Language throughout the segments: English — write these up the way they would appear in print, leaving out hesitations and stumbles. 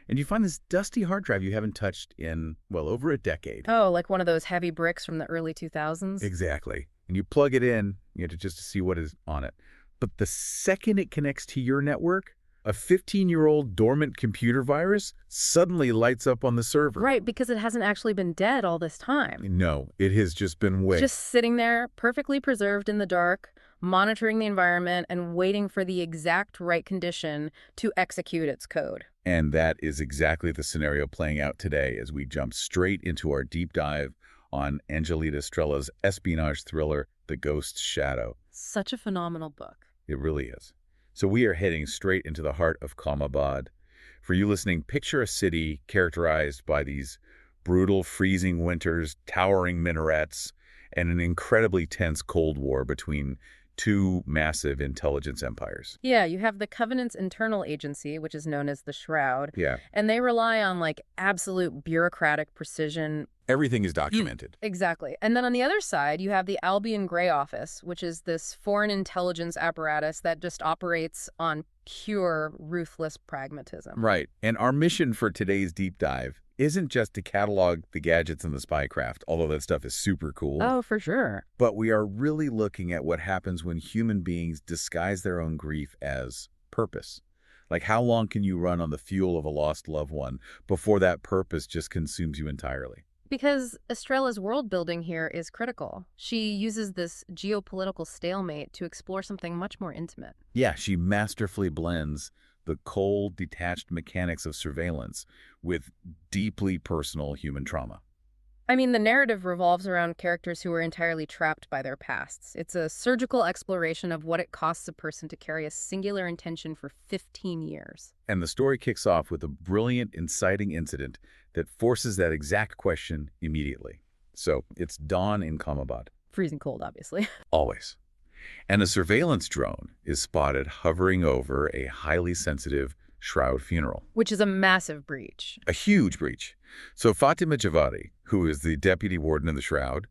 And you find this dusty hard drive you haven't touched in, well, over a decade. Oh, like one of those heavy bricks from the early 2000s? Exactly. And you plug it in, just to see what is on it. But the second it connects to your network, a 15-year-old dormant computer virus suddenly lights up on the server. Right, because it hasn't actually been dead all this time. No, it has just been waiting. Just sitting there, perfectly preserved in the dark, monitoring the environment and waiting for the exact right condition to execute its code. And that is exactly the scenario playing out today as we jump straight into our deep dive on Angelita Strella's espionage thriller, The Ghost's Shadow. Such a phenomenal book. It really is. So we are heading straight into the heart of Calmabad. For you listening, picture a city characterized by these brutal, freezing winters, towering minarets, and an incredibly tense Cold War between two massive intelligence empires. Yeah, you have the Covenant's internal agency, which is known as the Shroud. Yeah. And they rely on absolute bureaucratic precision. Everything is documented. Exactly. And then on the other side, you have the Albion Gray Office, which is this foreign intelligence apparatus that just operates on pure, ruthless pragmatism. Right. And our mission for today's deep dive isn't just to catalog the gadgets and the spycraft, although that stuff is super cool. Oh, for sure. But we are really looking at what happens when human beings disguise their own grief as purpose. Like, how long can you run on the fuel of a lost loved one before that purpose just consumes you entirely? Because Estrella's world building here is critical. She uses this geopolitical stalemate to explore something much more intimate. Yeah, she masterfully blends the cold, detached mechanics of surveillance with deeply personal human trauma. I mean, the narrative revolves around characters who are entirely trapped by their pasts. It's a surgical exploration of what it costs a person to carry a singular intention for 15 years. And the story kicks off with a brilliant, inciting incident that forces that exact question immediately. So it's dawn in Calmabad. Freezing cold, obviously. Always. And a surveillance drone is spotted hovering over a highly sensitive Shroud funeral. Which is a massive breach. A huge breach. So Fatima Javadi, who is the deputy warden of the Shroud,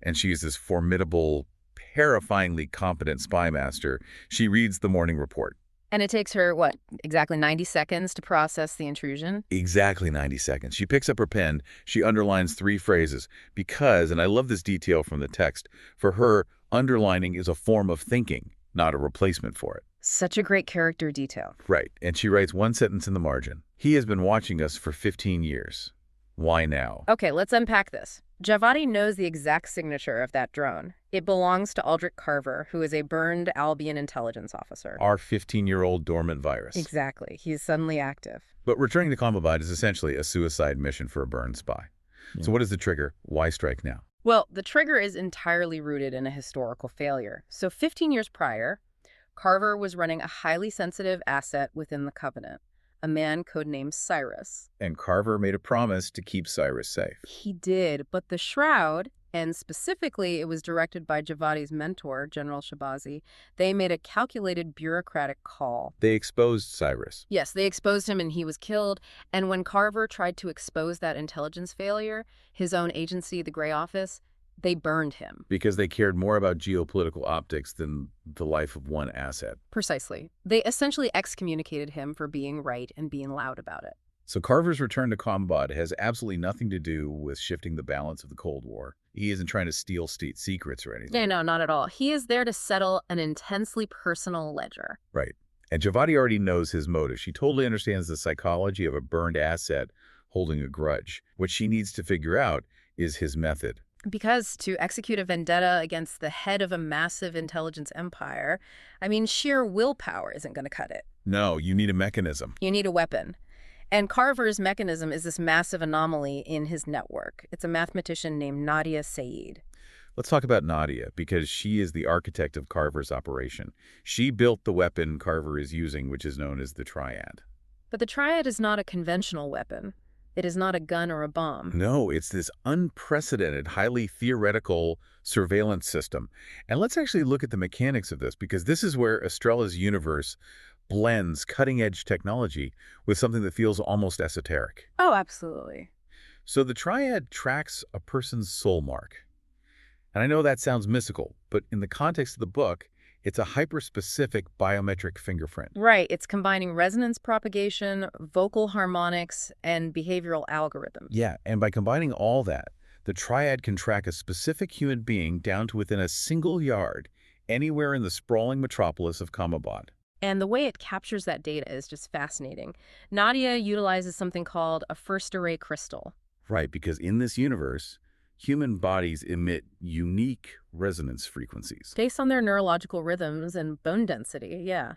and she is this formidable, terrifyingly competent spy master, she reads the morning report. And it takes her, what, exactly 90 seconds to process the intrusion? Exactly 90 seconds. She picks up her pen, she underlines 3 phrases, because, and I love this detail from the text, for her, underlining is a form of thinking, not a replacement for it. Such a great character detail. Right, and she writes one sentence in the margin. He has been watching us for 15 years. Why now? Okay, let's unpack this. Javadi knows the exact signature of that drone. It belongs to Aldrich Carver, who is a burned Albion intelligence officer. Our 15-year-old dormant virus. Exactly. He's suddenly active. But returning to Calmabad is essentially a suicide mission for a burned spy. Yeah. So what is the trigger? Why strike now? Well, the trigger is entirely rooted in a historical failure. So 15 years prior, Carver was running a highly sensitive asset within the Covenant, a man codenamed Cyrus. And Carver made a promise to keep Cyrus safe. He did, but the Shroud, and specifically it was directed by Javadi's mentor, General Shabazi, they made a calculated bureaucratic call. They exposed Cyrus. Yes, they exposed him and he was killed. And when Carver tried to expose that intelligence failure, his own agency, the Gray Office, they burned him. Because they cared more about geopolitical optics than the life of one asset. Precisely. They essentially excommunicated him for being right and being loud about it. So Carver's return to Calmabad has absolutely nothing to do with shifting the balance of the Cold War. He isn't trying to steal state secrets or anything. Yeah, no, not at all. He is there to settle an intensely personal ledger. Right. And Javadi already knows his motive. She totally understands the psychology of a burned asset holding a grudge. What she needs to figure out is his method. Because to execute a vendetta against the head of a massive intelligence empire, I mean, sheer willpower isn't going to cut it. No, you need a mechanism. You need a weapon. And Carver's mechanism is this massive anomaly in his network. It's a mathematician named Nadia Saeed. Let's talk about Nadia, because she is the architect of Carver's operation. She built the weapon Carver is using, which is known as the Triad. But the Triad is not a conventional weapon. It is not a gun or a bomb. No, it's this unprecedented, highly theoretical surveillance system. And let's actually look at the mechanics of this, because this is where Estrella's universe blends cutting-edge technology with something that feels almost esoteric. Oh, absolutely. So the Triad tracks a person's soul mark. And I know that sounds mystical, but in the context of the book, It's a hyperspecific biometric fingerprint. Right, it's combining resonance propagation, vocal harmonics, and behavioral algorithms. Yeah, and by combining all that, the triad can track a specific human being down to within a single yard, anywhere in the sprawling metropolis of Kamabad. And the way it captures that data is just fascinating. Nadia utilizes something called a first-array crystal. Right, because in this universe, human bodies emit unique resonance frequencies. Based on their neurological rhythms and bone density, yeah.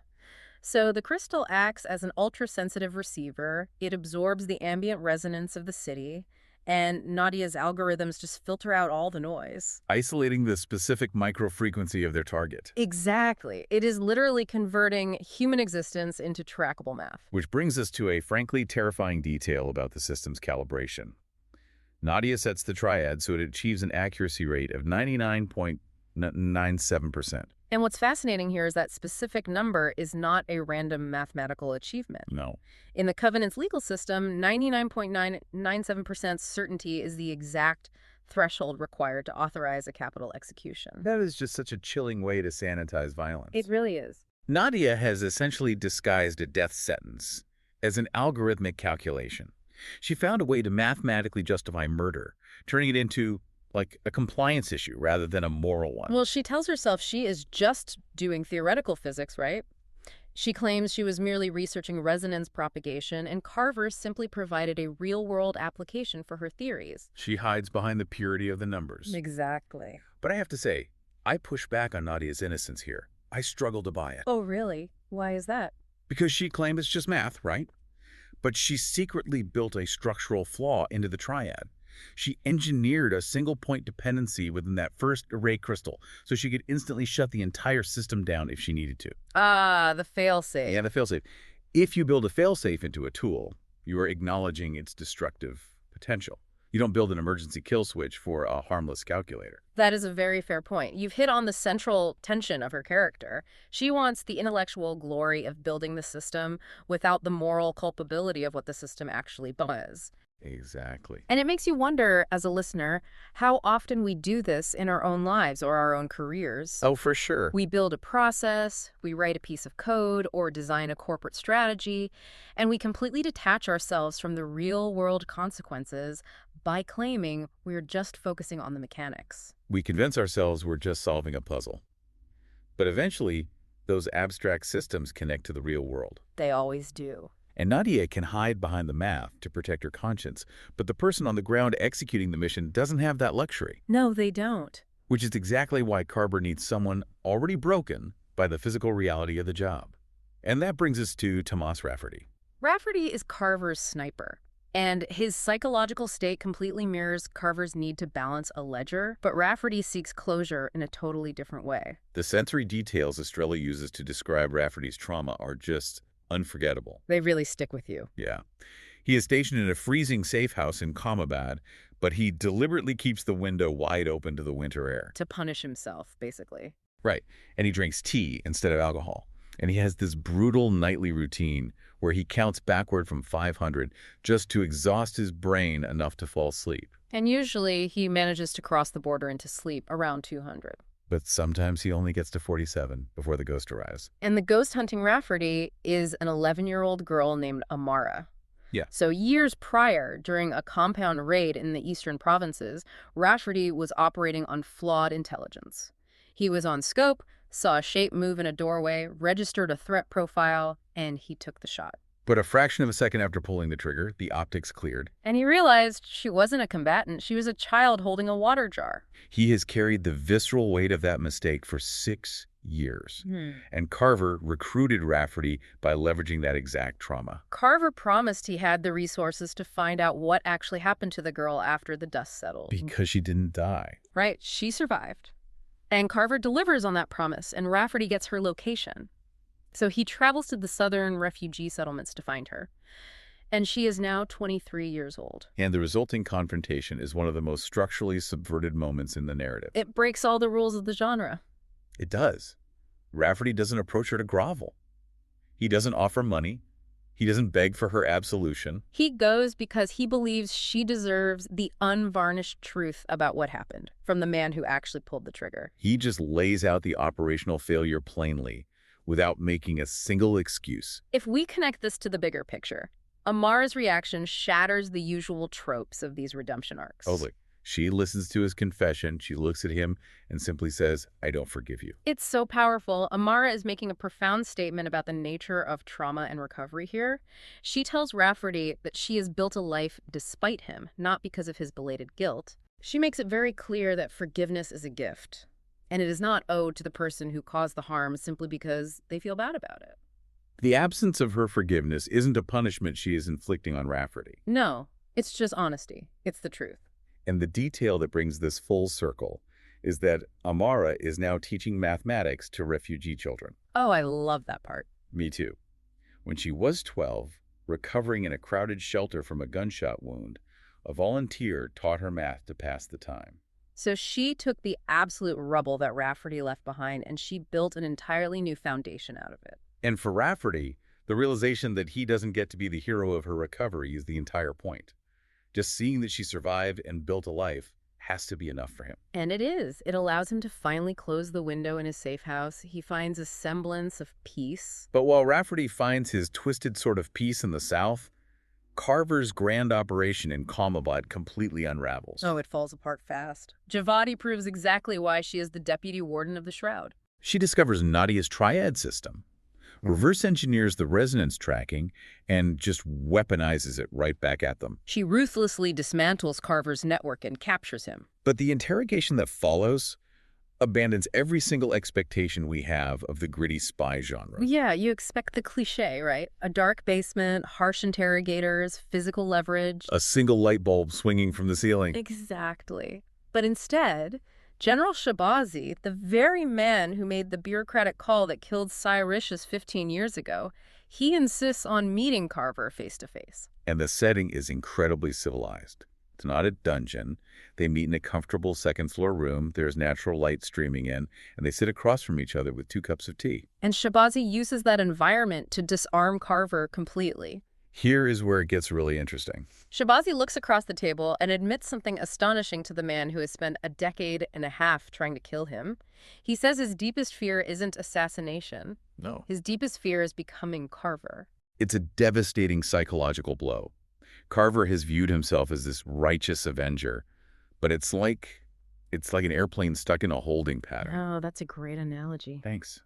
So the crystal acts as an ultra-sensitive receiver. It absorbs the ambient resonance of the city, and Nadia's algorithms just filter out all the noise. Isolating the specific microfrequency of their target. Exactly. It is literally converting human existence into trackable math. Which brings us to a frankly terrifying detail about the system's calibration. Nadia sets the triad so it achieves an accuracy rate of 99.97%. And what's fascinating here is that specific number is not a random mathematical achievement. No. In the Covenant's legal system, 99.997% certainty is the exact threshold required to authorize a capital execution. That is just such a chilling way to sanitize violence. It really is. Nadia has essentially disguised a death sentence as an algorithmic calculation. She found a way to mathematically justify murder, turning it into, like, a compliance issue rather than a moral one. Well, she tells herself she is just doing theoretical physics, right? She claims she was merely researching resonance propagation, and Carver simply provided a real-world application for her theories. She hides behind the purity of the numbers. Exactly. But I have to say, I push back on Nadia's innocence here. I struggle to buy it. Oh, really? Why is that? Because she claimed it's just math, right? But she secretly built a structural flaw into the triad. She engineered a single-point dependency within that first array crystal so she could instantly shut the entire system down if she needed to. Ah, the failsafe. Yeah, the failsafe. If you build a failsafe into a tool, you are acknowledging its destructive potential. You don't build an emergency kill switch for a harmless calculator. That is a very fair point. You've hit on the central tension of her character. She wants the intellectual glory of building the system without the moral culpability of what the system actually does. Exactly. And it makes you wonder, as a listener, how often we do this in our own lives or our own careers. Oh, for sure. We build a process, we write a piece of code, or design a corporate strategy, and we completely detach ourselves from the real-world consequences by claiming we're just focusing on the mechanics. We convince ourselves we're just solving a puzzle. But eventually, those abstract systems connect to the real world. They always do. And Nadia can hide behind the math to protect her conscience, but the person on the ground executing the mission doesn't have that luxury. No, they don't. Which is exactly why Carver needs someone already broken by the physical reality of the job. And that brings us to Tomas Rafferty. Rafferty is Carver's sniper, and his psychological state completely mirrors Carver's need to balance a ledger, but Rafferty seeks closure in a totally different way. The sensory details Estrella uses to describe Rafferty's trauma are just unforgettable. They really stick with you. Yeah. He is stationed in a freezing safe house in Kamabad, but he deliberately keeps the window wide open to the winter air. To punish himself, basically. Right. And he drinks tea instead of alcohol. And he has this brutal nightly routine where he counts backward from 500 just to exhaust his brain enough to fall asleep. And usually he manages to cross the border into sleep around 200. But sometimes he only gets to 47 before the ghost arrives. And the ghost hunting Rafferty is an 11-year-old girl named Amara. Yeah. So years prior, during a compound raid in the eastern provinces, Rafferty was operating on flawed intelligence. He was on scope, saw a shape move in a doorway, registered a threat profile, and he took the shot. But a fraction of a second after pulling the trigger, the optics cleared. And he realized she wasn't a combatant. She was a child holding a water jar. He has carried the visceral weight of that mistake for 6 years. And Carver recruited Rafferty by leveraging that exact trauma. Carver promised he had the resources to find out what actually happened to the girl after the dust settled. Because she didn't die. Right, she survived. And Carver delivers on that promise, and Rafferty gets her location. So he travels to the southern refugee settlements to find her. And she is now 23 years old. And the resulting confrontation is one of the most structurally subverted moments in the narrative. It breaks all the rules of the genre. It does. Rafferty doesn't approach her to grovel. He doesn't offer money. He doesn't beg for her absolution. He goes because he believes she deserves the unvarnished truth about what happened from the man who actually pulled the trigger. He just lays out the operational failure plainly, without making a single excuse. If we connect this to the bigger picture, Amara's reaction shatters the usual tropes of these redemption arcs. Oh, look, she listens to his confession, she looks at him, and simply says, I don't forgive you. It's so powerful. Amara is making a profound statement about the nature of trauma and recovery here. She tells Rafferty that she has built a life despite him, not because of his belated guilt. She makes it very clear that forgiveness is a gift, and it is not owed to the person who caused the harm simply because they feel bad about it. The absence of her forgiveness isn't a punishment she is inflicting on Rafferty. No, it's just honesty. It's the truth. And the detail that brings this full circle is that Amara is now teaching mathematics to refugee children. Oh, I love that part. Me too. When she was 12, recovering in a crowded shelter from a gunshot wound, a volunteer taught her math to pass the time. So she took the absolute rubble that Rafferty left behind and she built an entirely new foundation out of it. And for Rafferty, the realization that he doesn't get to be the hero of her recovery is the entire point. Just seeing that she survived and built a life has to be enough for him. And it is. It allows him to finally close the window in his safe house. He finds a semblance of peace. But while Rafferty finds his twisted sort of peace in the South, Carver's grand operation in Calmabad completely unravels. Oh, it falls apart fast. Javadi proves exactly why she is the deputy warden of the Shroud. She discovers Nadia's triad system, reverse engineers the resonance tracking, and just weaponizes it right back at them. She ruthlessly dismantles Carver's network and captures him. But the interrogation that follows abandons every single expectation we have of the gritty spy genre. Yeah, you expect the cliche, right? A dark basement, harsh interrogators, physical leverage. A single light bulb swinging from the ceiling. Exactly. But instead, General Shabazi, the very man who made the bureaucratic call that killed Cyrus 15 years ago, he insists on meeting Carver face to face. And the setting is incredibly civilized. It's not a dungeon. They meet in a comfortable second-floor room. There's natural light streaming in, and they sit across from each other with 2 cups of tea. And Shabazi uses that environment to disarm Carver completely. Here is where it gets really interesting. Shabazi looks across the table and admits something astonishing to the man who has spent a decade and a half trying to kill him. He says his deepest fear isn't assassination. No. His deepest fear is becoming Carver. It's a devastating psychological blow. Carver has viewed himself as this righteous avenger, but it's like an airplane stuck in a holding pattern. Oh, that's a great analogy. Thanks.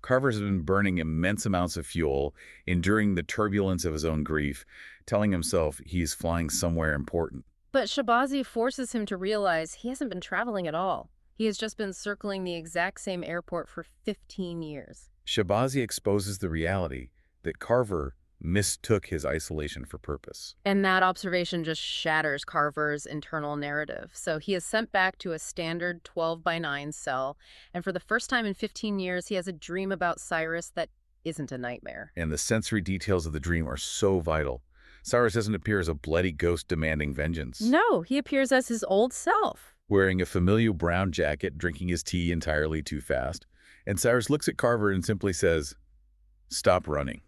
Carver's been burning immense amounts of fuel, enduring the turbulence of his own grief, telling himself he's flying somewhere important. But Shabazi forces him to realize he hasn't been traveling at all. He has just been circling the exact same airport for 15 years. Shabazi exposes the reality that Carver mistook his isolation for purpose. And that observation just shatters Carver's internal narrative. So he is sent back to a standard 12-by-9 cell, and for the first time in 15 years, he has a dream about Cyrus that isn't a nightmare. And the sensory details of the dream are so vital. Cyrus doesn't appear as a bloody ghost demanding vengeance. No, he appears as his old self. Wearing a familiar brown jacket, drinking his tea entirely too fast. And Cyrus looks at Carver and simply says, "Stop running."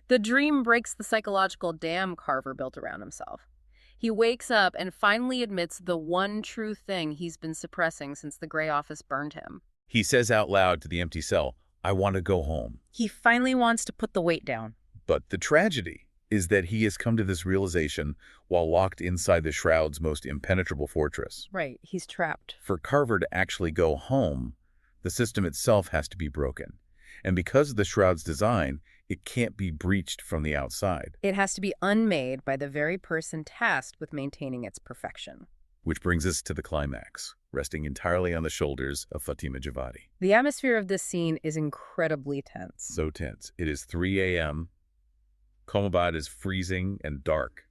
The dream breaks the psychological dam Carver built around himself. He wakes up and finally admits the one true thing he's been suppressing since the gray office burned him. He says out loud to the empty cell, "I want to go home." He finally wants to put the weight down. But the tragedy is that he has come to this realization while locked inside the Shroud's most impenetrable fortress. Right, he's trapped. For Carver to actually go home, the system itself has to be broken. And because of the Shroud's design, it can't be breached from the outside. It has to be unmade by the very person tasked with maintaining its perfection. Which brings us to the climax, resting entirely on the shoulders of Fatima Javadi. The atmosphere of this scene is incredibly tense. So tense. It is 3 a.m. Calmabad is freezing and dark.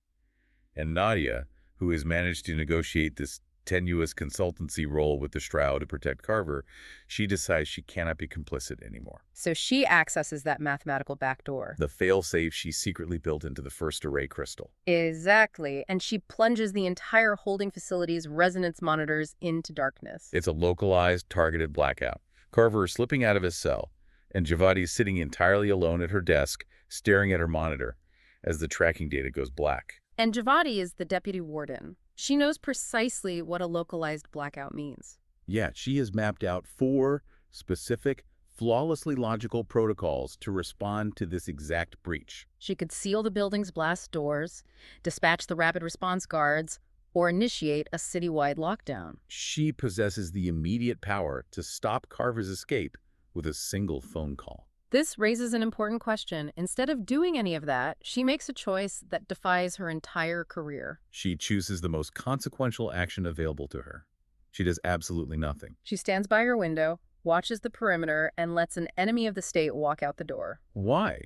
And Nadia, who has managed to negotiate this tenuous consultancy role with the Shroud to protect Carver, she decides she cannot be complicit anymore. So she accesses that mathematical backdoor. The failsafe she secretly built into the first array crystal. Exactly. And she plunges the entire holding facility's resonance monitors into darkness. It's a localized, targeted blackout. Carver is slipping out of his cell, and Javadi is sitting entirely alone at her desk, staring at her monitor as the tracking data goes black. And Javadi is the deputy warden. She knows precisely what a localized blackout means. Yeah, she has mapped out 4 specific, flawlessly logical protocols to respond to this exact breach. She could seal the building's blast doors, dispatch the rapid response guards, or initiate a citywide lockdown. She possesses the immediate power to stop Carver's escape with a single phone call. This raises an important question. Instead of doing any of that, she makes a choice that defies her entire career. She chooses the most consequential action available to her. She does absolutely nothing. She stands by her window, watches the perimeter, and lets an enemy of the state walk out the door. Why?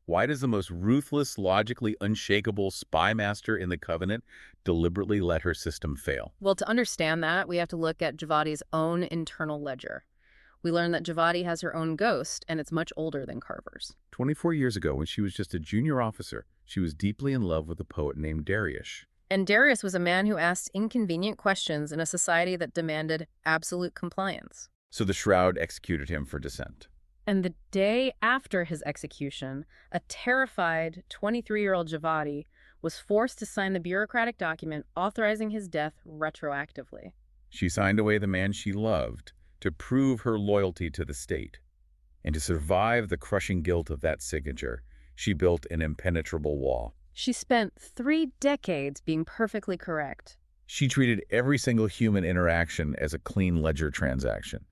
Why does the most ruthless, logically unshakable spy master in the Covenant deliberately let her system fail? Well, to understand that, we have to look at Javadi's own internal ledger. We learn that Javadi has her own ghost, and it's much older than Carver's. 24 years ago, when she was just a junior officer, she was deeply in love with a poet named Darius. And Darius was a man who asked inconvenient questions in a society that demanded absolute compliance. So the Shroud executed him for dissent. And the day after his execution, a terrified 23-year-old Javadi was forced to sign the bureaucratic document authorizing his death retroactively. She signed away the man she loved to prove her loyalty to the state. And to survive the crushing guilt of that signature, she built an impenetrable wall. She spent 3 decades being perfectly correct. She treated every single human interaction as a clean ledger transaction.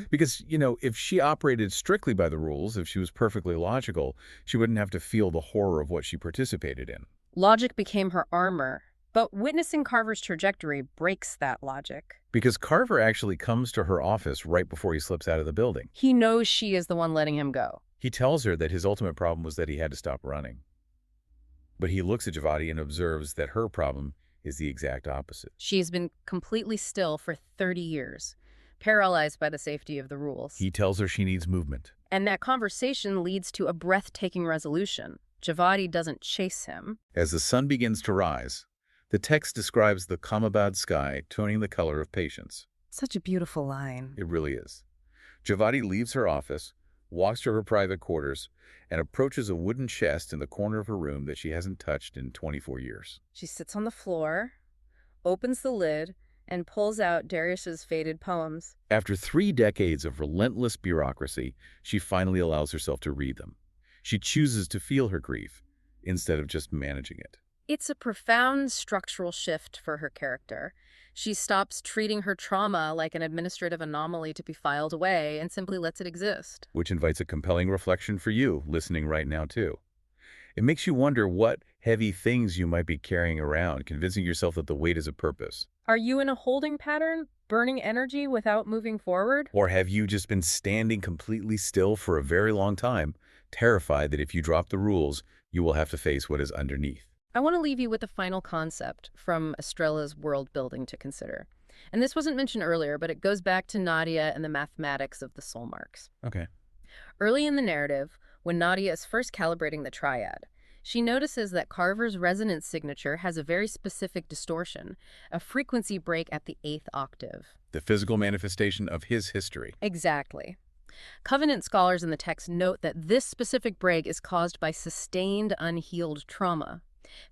Because, if she operated strictly by the rules, if she was perfectly logical, she wouldn't have to feel the horror of what she participated in. Logic became her armor, but witnessing Carver's trajectory breaks that logic. Because Carver actually comes to her office right before he slips out of the building. He knows she is the one letting him go. He tells her that his ultimate problem was that he had to stop running. But he looks at Javadi and observes that her problem is the exact opposite. She's been completely still for 30 years, paralyzed by the safety of the rules. He tells her she needs movement. And that conversation leads to a breathtaking resolution. Javadi doesn't chase him. As the sun begins to rise, the text describes the Kamabad sky toning the color of patience. Such a beautiful line. It really is. Javadi leaves her office, walks to her private quarters, and approaches a wooden chest in the corner of her room that she hasn't touched in 24 years. She sits on the floor, opens the lid, and pulls out Darius's faded poems. After 3 decades of relentless bureaucracy, she finally allows herself to read them. She chooses to feel her grief instead of just managing it. It's a profound structural shift for her character. She stops treating her trauma like an administrative anomaly to be filed away and simply lets it exist. Which invites a compelling reflection for you listening right now, too. It makes you wonder what heavy things you might be carrying around, convincing yourself that the weight is a purpose. Are you in a holding pattern, burning energy without moving forward? Or have you just been standing completely still for a very long time, terrified that if you drop the rules, you will have to face what is underneath? I want to leave you with a final concept from Estrella's world building to consider. And this wasn't mentioned earlier, but it goes back to Nadia and the mathematics of the soul marks. Okay. Early in the narrative, when Nadia is first calibrating the triad, she notices that Carver's resonance signature has a very specific distortion, a frequency break at the 8th octave. The physical manifestation of his history. Exactly. Covenant scholars in the text note that this specific break is caused by sustained unhealed trauma.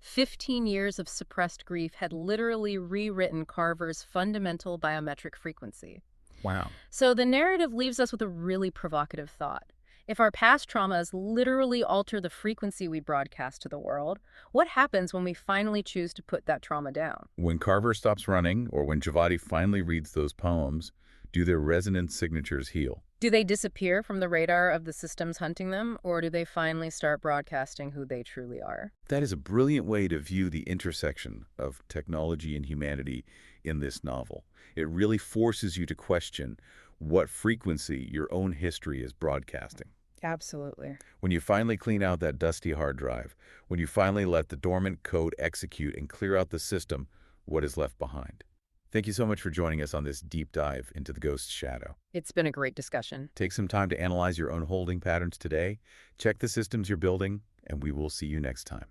15 years of suppressed grief had literally rewritten Carver's fundamental biometric frequency. Wow. So the narrative leaves us with a really provocative thought. If our past traumas literally alter the frequency we broadcast to the world, what happens when we finally choose to put that trauma down? When Carver stops running, or when Javadi finally reads those poems, do their resonance signatures heal? Do they disappear from the radar of the systems hunting them, or do they finally start broadcasting who they truly are? That is a brilliant way to view the intersection of technology and humanity in this novel. It really forces you to question what frequency your own history is broadcasting. Absolutely. When you finally clean out that dusty hard drive, when you finally let the dormant code execute and clear out the system, what is left behind? Thank you so much for joining us on this deep dive into the ghost's shadow. It's been a great discussion. Take some time to analyze your own holding patterns today, check the systems you're building, and we will see you next time.